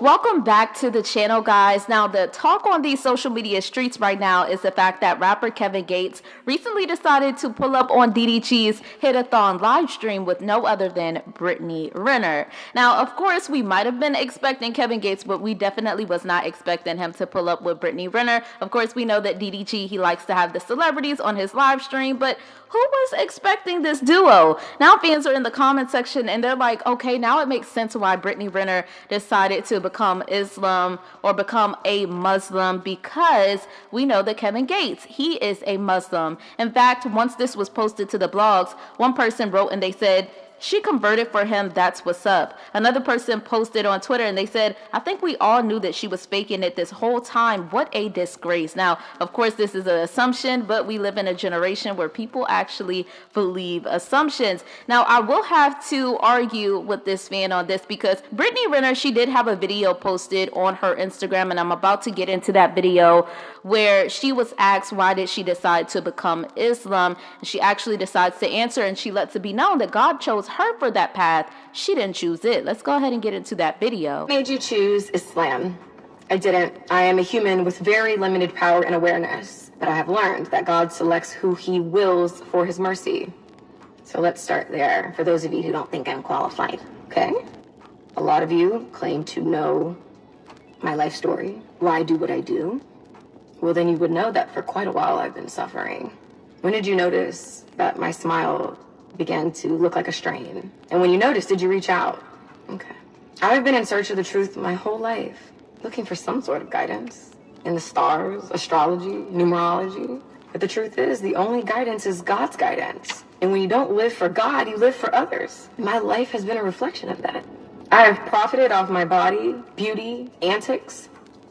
Welcome back to the channel, guys. Now, the talk on these social media streets right now is the fact that rapper Kevin Gates recently decided to pull up on DDG's Hit-a-thon live stream with no other than Betney Renner. Now, of course, we might have been expecting Kevin Gates, but we definitely was not expecting him to pull up with Betney Renner. Of course, we know that DDG, he likes to have the celebrities on his live stream, but who was expecting this duo? Now fans are in the comment section and they're like, okay, now it makes sense why Betney Renner decided to become Islam or become a Muslim, because we know that Kevin Gates, he is a Muslim. In fact, once this was posted to the blogs, one person wrote and they said, "She converted for him, that's what's up." Another person posted on Twitter and they said, "I think we all knew that she was faking it this whole time. What a disgrace." Now, of course, this is an assumption, but we live in a generation where people actually believe assumptions. Now, I will have to argue with this fan on this because Betney Renner, she did have a video posted on her Instagram, and I'm about to get into that video, where she was asked why did she decide to become Islam, and she actually decides to answer, and she lets it be known that God chose her for that path. She didn't choose it. Let's go ahead and get into that video. Made you choose Islam? I didn't. I am a human with very limited power and awareness, but I have learned that God selects who he wills for his mercy. So let's start there, for those of you who don't think I'm qualified, okay? A lot of you claim to know my life story, why I do what I do. Well, then you would know that for quite a while I've been suffering. When did you notice that my smile began to look like a strain? And when you noticed, did you reach out? Okay. I've been in search of the truth my whole life, looking for some sort of guidance in the stars, astrology, numerology. But the truth is, the only guidance is God's guidance. And when you don't live for God, you live for others. My life has been a reflection of that. I have profited off my body, beauty, antics,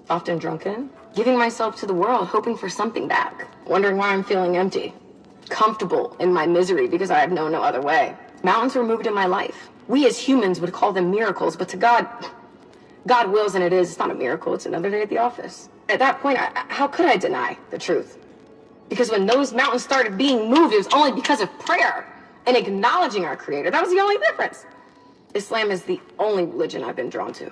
often drunken, giving myself to the world, hoping for something back, wondering why I'm feeling empty, comfortable in my misery because I have known no other way. Mountains were moved in my life. We as humans would call them miracles, but to God, God wills and it is. It's not a miracle. It's another day at the office. At that point, how could I deny the truth? Because when those mountains started being moved, it was only because of prayer and acknowledging our Creator. That was the only difference. Islam is the only religion I've been drawn to.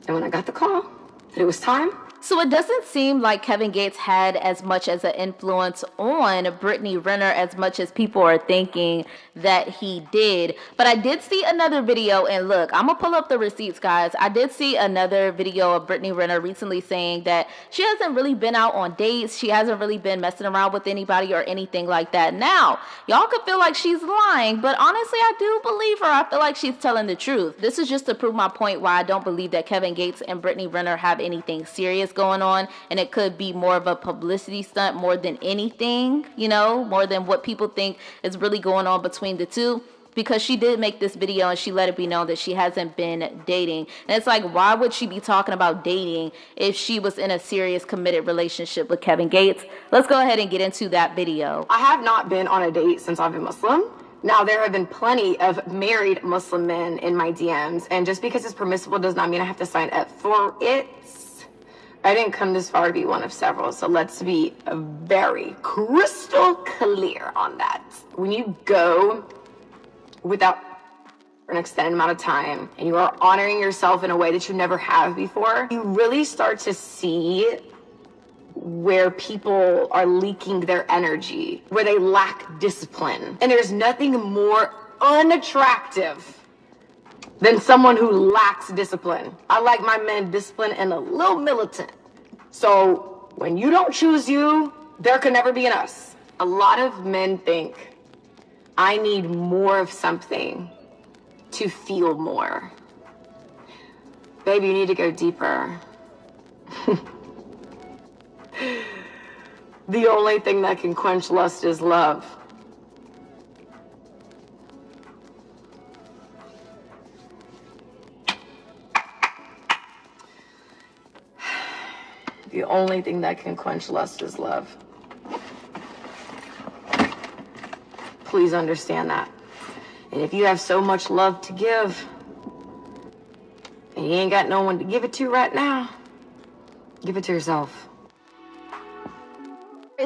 And when I got the call that it was time, so it doesn't seem like Kevin Gates had as much as an influence on Betney Renner as much as people are thinking that he did. But I did see another video, and look, I'm gonna pull up the receipts, guys. I did see another video of Betney Renner recently saying that she hasn't really been out on dates. She hasn't really been messing around with anybody or anything like that. Now, y'all could feel like she's lying, but honestly, I do believe her. I feel like she's telling the truth. This is just to prove my point why I don't believe that Kevin Gates and Betney Renner have anything serious going on, and it could be more of a publicity stunt more than anything, you know, more than what people think is really going on between the two, because she did make this video and she let it be known that she hasn't been dating. And it's like, why would she be talking about dating if she was in a serious committed relationship with Kevin Gates? Let's go ahead and get into that video. I have not been on a date since I've been Muslim. Now, there have been plenty of married Muslim men in my DMs, and just because it's permissible does not mean I have to sign up for it. I didn't come this far to be one of several, so let's be very crystal clear on that. When you go without for an extended amount of time and you are honoring yourself in a way that you never have before, you really start to see where people are leaking their energy, where they lack discipline. And there's nothing more unattractive than someone who lacks discipline. I like my men disciplined and a little militant. So when you don't choose you, there can never be an us. A lot of men think I need more of something to feel more. Baby, you need to go deeper. The only thing that can quench lust is love. The only thing that can quench lust is love. Please understand that. And if you have so much love to give, and you ain't got no one to give it to right now, give it to yourself.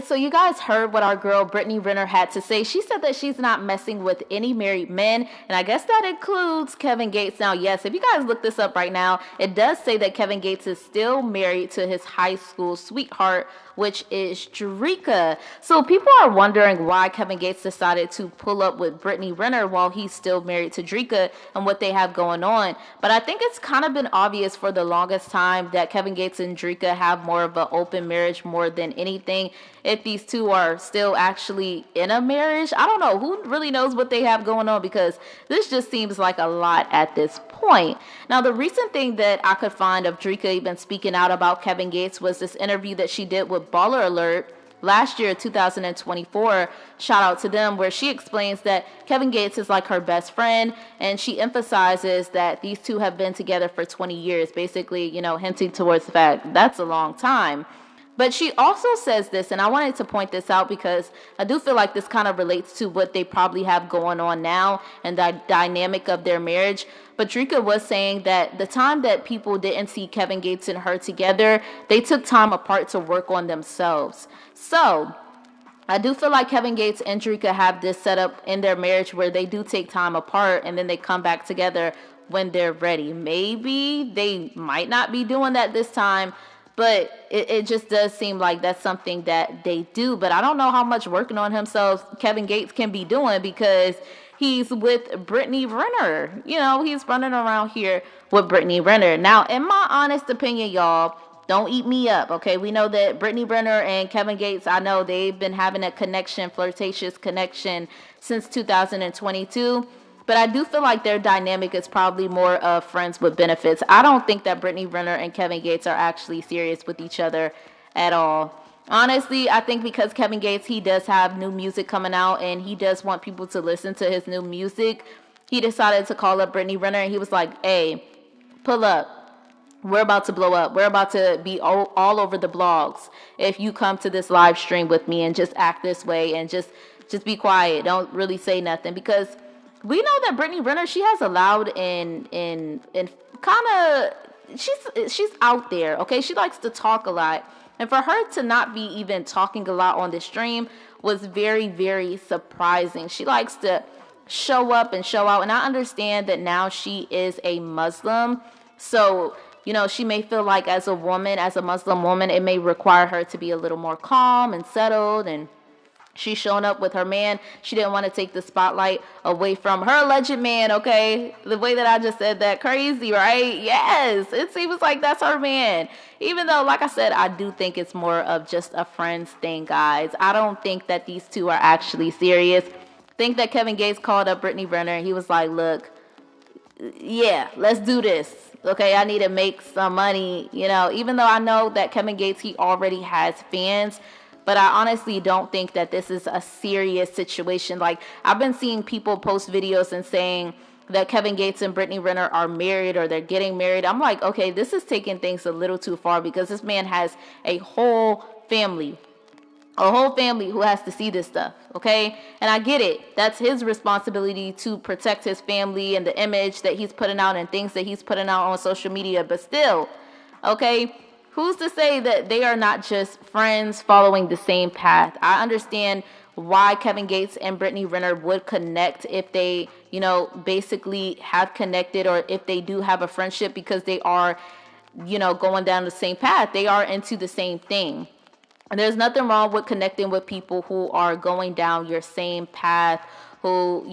So you guys heard what our girl Brittany Renner had to say. She said that she's not messing with any married men, and I guess that includes Kevin Gates. Now, yes, if you guys look this up right now, it does say that Kevin Gates is still married to his high school sweetheart, which is Drika. So people are wondering why Kevin Gates decided to pull up with Brittany Renner while he's still married to Drika and what they have going on. But I think it's kind of been obvious for the longest time that Kevin Gates and Drika have more of an open marriage more than anything. If these two are still actually in a marriage, I don't know. Who really knows what they have going on, because this just seems like a lot at this point. Now, the recent thing that I could find of Drika even speaking out about Kevin Gates was this interview that she did with Baller Alert last year, 2024. Shout out to them, where she explains that Kevin Gates is like her best friend, and she emphasizes that these two have been together for 20 years, basically, hinting towards the fact that's a long time. But she also says this, and I wanted to point this out because I do feel like this kind of relates to what they probably have going on now and the dynamic of their marriage. But Drika was saying that the time that people didn't see Kevin Gates and her together, they took time apart to work on themselves. So I do feel like Kevin Gates and Drika have this set up in their marriage where they do take time apart and then they come back together when they're ready. Maybe they might not be doing that this time, but it just does seem like that's something that they do. But I don't know how much working on himself Kevin Gates can be doing, because he's with Brittany Renner. He's running around here with Brittany Renner. Now, in my honest opinion, y'all, don't eat me up, okay? We know that Brittany Renner and Kevin Gates, I know they've been having a flirtatious connection since 2022. But I do feel like their dynamic is probably more of friends with benefits. I don't think that Brittany Renner and Kevin Gates are actually serious with each other at all. Honestly, I think because Kevin Gates, he does have new music coming out and he does want people to listen to his new music, he decided to call up Brittany Renner and he was like, hey, pull up. We're about to blow up. We're about to be all over the blogs if you come to this live stream with me and just act this way and just be quiet. Don't really say nothing, because we know that Brittany Renner, she has allowed in kind of, she's out there, okay? She likes to talk a lot. And for her to not be even talking a lot on this stream was very, very surprising. She likes to show up and show out. And I understand that now she is a Muslim. So, she may feel like as a woman, as a Muslim woman, it may require her to be a little more calm and settled, and she's showing up with her man. She didn't want to take the spotlight away from her alleged man, okay? The way that I just said that, crazy, right? Yes, it seems like that's her man. Even though, like I said, I do think it's more of just a friends thing, guys. I don't think that these two are actually serious. I think that Kevin Gates called up Brittany Renner and he was like, look, yeah, let's do this. Okay, I need to make some money, even though I know that Kevin Gates, he already has fans. But I honestly don't think that this is a serious situation. Like, I've been seeing people post videos and saying that Kevin Gates and Brittany Renner are married or they're getting married. I'm like, okay, this is taking things a little too far, because this man has a whole family who has to see this stuff, okay? And I get it. That's his responsibility to protect his family and the image that he's putting out and things that he's putting out on social media. But still, okay, who's to say that they are not just friends following the same path? I understand why Kevin Gates and Brittany Renner would connect if they, basically have connected, or if they do have a friendship, because they are, going down the same path. They are into the same thing. And there's nothing wrong with connecting with people who are going down your same path, who,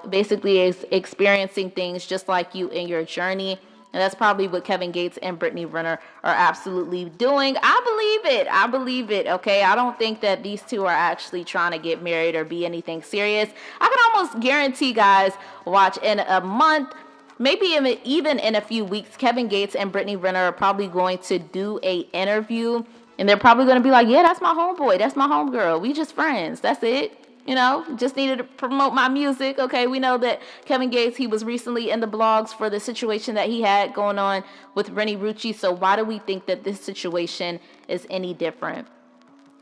basically is experiencing things just like you in your journey. And that's probably what Kevin Gates and Brittany Renner are absolutely doing. I believe it, okay? I don't think that these two are actually trying to get married or be anything serious. I can almost guarantee, guys, watch, in a month, maybe even in a few weeks, Kevin Gates and Brittany Renner are probably going to do a interview. And they're probably going to be like, yeah, that's my homeboy. That's my homegirl. We just friends. That's it. Just needed to promote my music. Okay, we know that Kevin Gates, he was recently in the blogs for the situation that he had going on with Rennie Rucci. So why do we think that this situation is any different?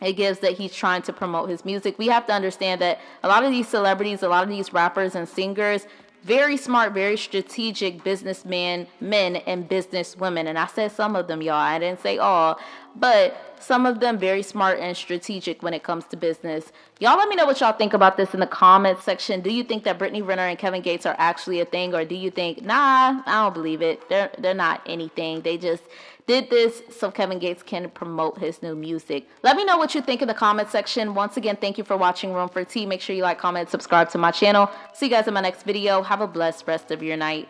It gives that he's trying to promote his music. We have to understand that a lot of these celebrities, a lot of these rappers and singers, very smart, very strategic businessmen, men, and businesswomen. And I said some of them, y'all. I didn't say all, but some of them very smart and strategic when it comes to business. Y'all let me know what y'all think about this in the comments section. Do you think that Betney Renner and Kevin Gates are actually a thing, or do you think, nah, I don't believe it. They're not anything. They just did this so Kevin Gates can promote his new music. Let me know what you think in the comment section. Once again, thank you for watching Room for Tea. Make sure you like, comment, subscribe to my channel. See you guys in my next video. Have a blessed rest of your night.